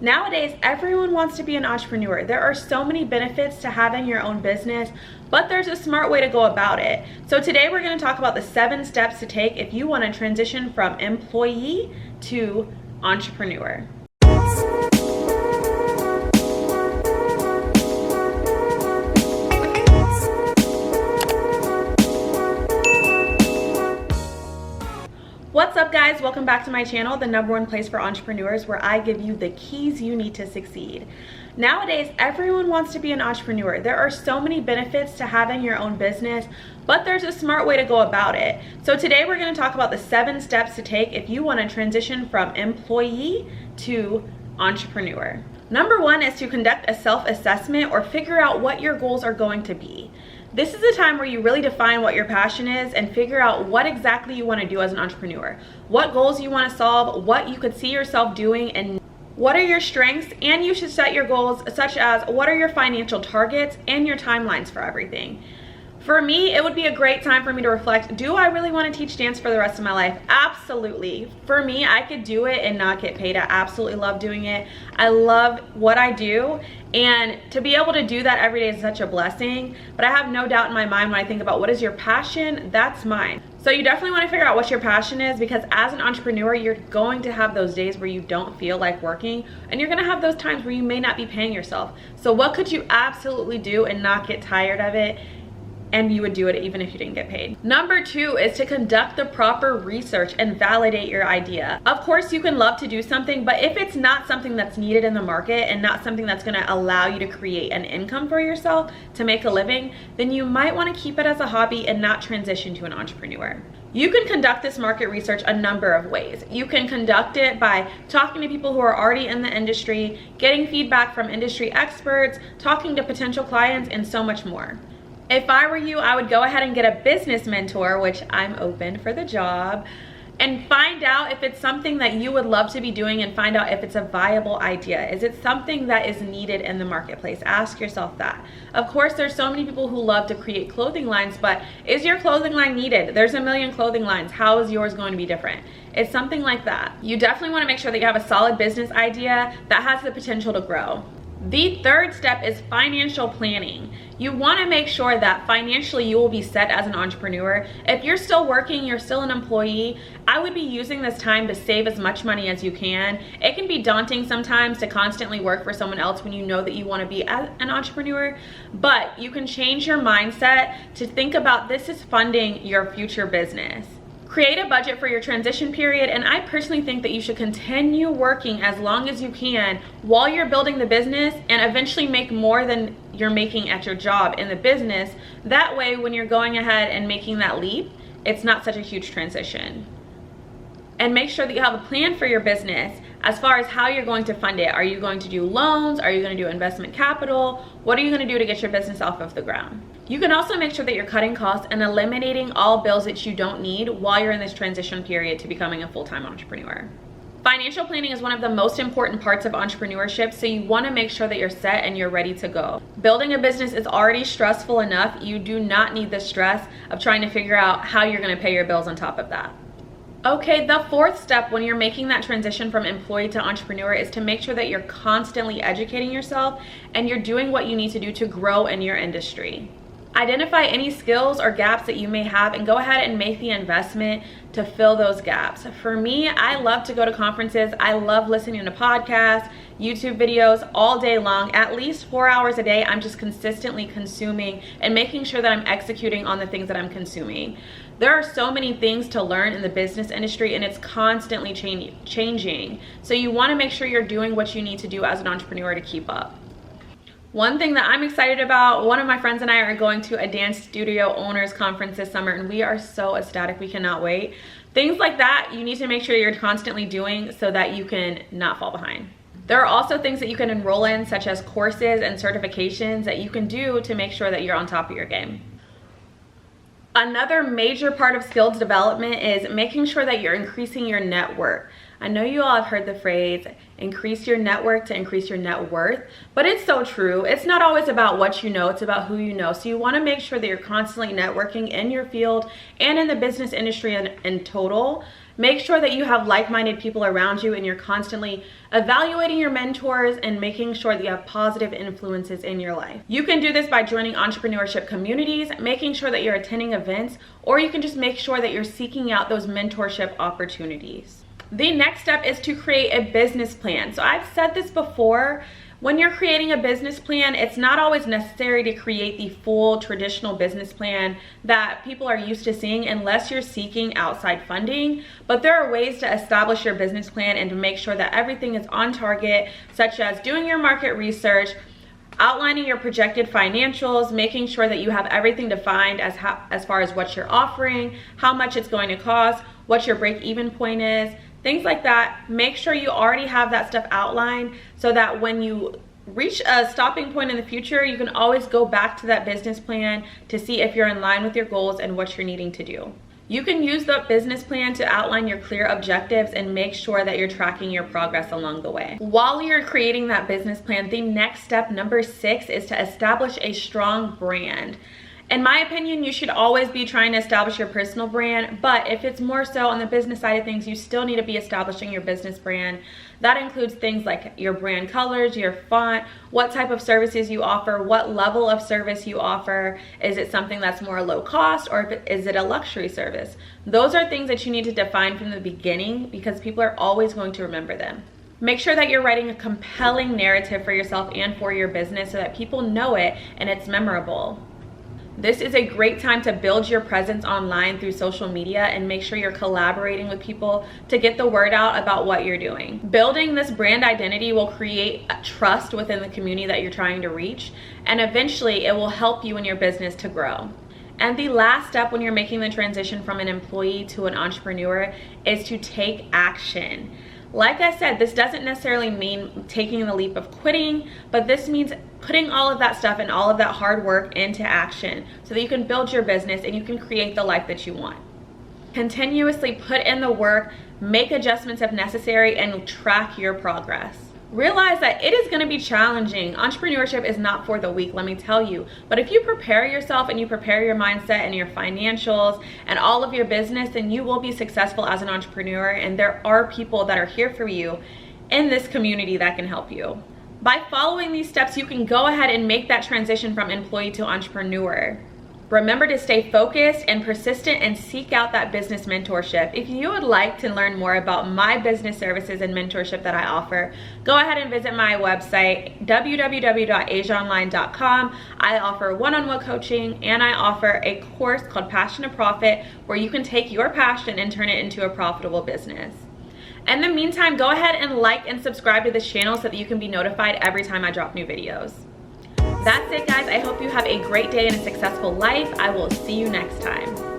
Nowadays, everyone wants to be an entrepreneur. There are so many benefits to having your own business, but there's a smart way to go about it. So today we're going to talk about the 7 steps to take if you want to transition from employee to entrepreneur. What's up, guys? Welcome back to my channel, the #1 place for entrepreneurs, where I give you the keys you need to succeed. Nowadays, everyone wants to be an entrepreneur. There are so many benefits to having your own business, but there's a smart way to go about it. So today we're going to talk about the 7 steps to take if you want to transition from employee to entrepreneur. Number 1 is to conduct a self-assessment or figure out what your goals are going to be. This is a time where you really define what your passion is and figure out what exactly you want to do as an entrepreneur. What goals you want to solve, what you could see yourself doing, and what are your strengths. And you should set your goals such as what are your financial targets and your timelines for everything. For me, it would be a great time for me to reflect, do I really want to teach dance for the rest of my life? Absolutely. For me, I could do it and not get paid. I absolutely love doing it. I love what I do, and to be able to do that every day is such a blessing. But I have no doubt in my mind when I think about what is your passion, that's mine. So you definitely want to figure out what your passion is, because as an entrepreneur, you're going to have those days where you don't feel like working, and you're going to have those times where you may not be paying yourself. So what could you absolutely do and not get tired of it? And you would do it even if you didn't get paid. Number 2 is to conduct the proper research and validate your idea. Of course, you can love to do something, but if it's not something that's needed in the market and not something that's gonna allow you to create an income for yourself to make a living, then you might wanna keep it as a hobby and not transition to an entrepreneur. You can conduct this market research a number of ways. You can conduct it by talking to people who are already in the industry, getting feedback from industry experts, talking to potential clients, and so much more. If I were you, I would go ahead and get a business mentor, which I'm open for the job, and find out if it's something that you would love to be doing, and find out if it's a viable idea. Is it something that is needed in the marketplace? Ask yourself that. Of course, there's so many people who love to create clothing lines, but is your clothing line needed? There's a million clothing lines. How is yours going to be different? It's something like that. You definitely want to make sure that you have a solid business idea that has the potential to grow. The 3rd step is financial planning. You want to make sure that financially you will be set as an entrepreneur. If you're still working, you're still an employee, I would be using this time to save as much money as you can. It can be daunting sometimes to constantly work for someone else when you know that you want to be an entrepreneur, but you can change your mindset to think about this is funding your future business. Create a budget for your transition period, and I personally think that you should continue working as long as you can while you're building the business, and eventually make more than you're making at your job in the business. That way, when you're going ahead and making that leap, it's not such a huge transition. And make sure that you have a plan for your business as far as how you're going to fund it. Are you going to do loans? Are you going to do investment capital? What are you going to do to get your business off of the ground? You can also make sure that you're cutting costs and eliminating all bills that you don't need while you're in this transition period to becoming a full-time entrepreneur. Financial planning is one of the most important parts of entrepreneurship, so you want to make sure that you're set and you're ready to go. Building a business is already stressful enough. You do not need the stress of trying to figure out how you're going to pay your bills on top of that. Okay, the 4th step when you're making that transition from employee to entrepreneur is to make sure that you're constantly educating yourself and you're doing what you need to do to grow in your industry. Identify any skills or gaps that you may have and go ahead and make the investment to fill those gaps. For me, I love to go to conferences. I love listening to podcasts, YouTube videos all day long. At least 4 hours a day, I'm just consistently consuming and making sure that I'm executing on the things that I'm consuming. There are so many things to learn in the business industry, and it's constantly changing. So you want to make sure you're doing what you need to do as an entrepreneur to keep up. One thing that I'm excited about, one of my friends and I are going to a dance studio owners conference this summer, and we are so ecstatic. We cannot wait. Things like that, you need to make sure you're constantly doing so that you can not fall behind. There are also things that you can enroll in, such as courses and certifications that you can do to make sure that you're on top of your game. Another major part of skills development is making sure that you're increasing your network. I know you all have heard the phrase, increase your network to increase your net worth, but it's so true. It's not always about what you know, it's about who you know. So you want to make sure that you're constantly networking in your field and in the business industry in total. Make sure that you have like-minded people around you and you're constantly evaluating your mentors and making sure that you have positive influences in your life. You can do this by joining entrepreneurship communities, making sure that you're attending events, or you can just make sure that you're seeking out those mentorship opportunities. The next step is to create a business plan. So I've said this before, when you're creating a business plan, it's not always necessary to create the full traditional business plan that people are used to seeing unless you're seeking outside funding. But there are ways to establish your business plan and to make sure that everything is on target, such as doing your market research, outlining your projected financials, making sure that you have everything defined as far as what you're offering, how much it's going to cost, what your break-even point is, things like that. Make sure you already have that stuff outlined so that when you reach a stopping point in the future, you can always go back to that business plan to see if you're in line with your goals and what you're needing to do. You can use the business plan to outline your clear objectives and make sure that you're tracking your progress along the way. While you're creating that business plan, the next step, number 6, is to establish a strong brand. In my opinion, you should always be trying to establish your personal brand, but if it's more so on the business side of things, you still need to be establishing your business brand. That includes things like your brand colors, your font, what type of services you offer, what level of service you offer. Is it something that's more low cost, or is it a luxury service? Those are things that you need to define from the beginning because people are always going to remember them. Make sure that you're writing a compelling narrative for yourself and for your business so that people know it and it's memorable. This is a great time to build your presence online through social media and make sure you're collaborating with people to get the word out about what you're doing. Building this brand identity will create trust within the community that you're trying to reach, and eventually it will help you in your business to grow. And the last step when you're making the transition from an employee to an entrepreneur is to take action. Like I said, this doesn't necessarily mean taking the leap of quitting, but this means putting all of that stuff and all of that hard work into action so that you can build your business and you can create the life that you want. Continuously put in the work, make adjustments if necessary, and track your progress. Realize that it is going to be challenging. Entrepreneurship is not for the weak, let me tell you. But if you prepare yourself and you prepare your mindset and your financials and all of your business, then you will be successful as an entrepreneur. And there are people that are here for you in this community that can help you. By following these steps, you can go ahead and make that transition from employee to entrepreneur. Remember to stay focused and persistent and seek out that business mentorship. If you would like to learn more about my business services and mentorship that I offer, go ahead and visit my website, www.asiaonline.com. I offer one-on-one coaching and I offer a course called Passion to Profit where you can take your passion and turn it into a profitable business. In the meantime, go ahead and like and subscribe to this channel so that you can be notified every time I drop new videos. That's it, guys. I hope you have a great day and a successful life. I will see you next time.